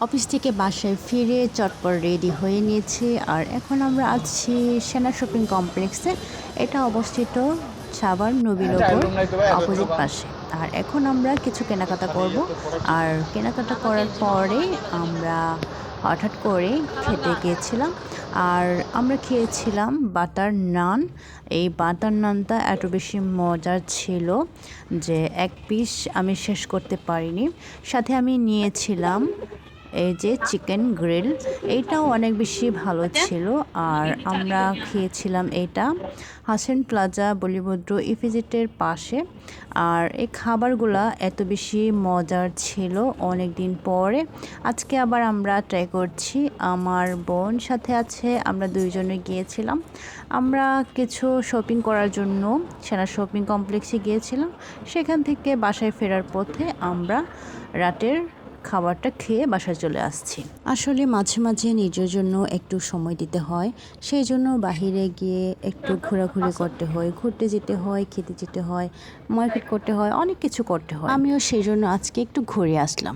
Office থেকে বাসায় ফিরে চটপট রেডি হয়ে নিয়েছি। আর এখন আমরা আছি সেনা শপিং কমপ্লেক্সে। এটা অবস্থিত সাভার নবীনগর অপোজিট পাশে। আর এখন আমরা কিছু কেনাকাটা করব। আর কেনাকাটা করার পরে আমরা হঠাৎ করে খেতে গিয়েছিলাম। আর আমরা খেয়েছিলাম বাটার নান। এই বাটার নানটা এত বেশি মজার ছিল যে এক পিস আমি শেষ করতে পারিনি। সাথে আমি নিয়েছিলাম এই যে চিকেন গ্রিল, এইটাও অনেক বেশি ভালো ছিল। আর আমরা খেয়েছিলাম এটা হাসেন প্লাজা বলিভদ্র ইপিজেটের পাশে। আর এই খাবারগুলা এত বেশি মজার ছিল, অনেক দিন পরে আজকে আবার আমরা ট্রাই করছি। আমার বোন সাথে আছে, আমরা দুইজনে গিয়েছিলাম। আমরা কিছু শপিং করার জন্য সেনা শপিং কমপ্লেক্সে গিয়েছিলাম। সেখান থেকে বাসায় ফেরার পথে আমরা রাতের খাবারটা খেয়ে বাসায় চলে আসছি। আসলে মাঝে মাঝে নিজের জন্য একটু সময় দিতে হয়, সেই জন্য বাহিরে গিয়ে একটু ঘোরাঘুরি করতে হয়, ঘুরতে যেতে হয়, খেতে যেতে হয়, মার্কেট করতে হয়, অনেক কিছু করতে হয়। আমিও সেই জন্য আজকে একটু ঘুরে আসলাম।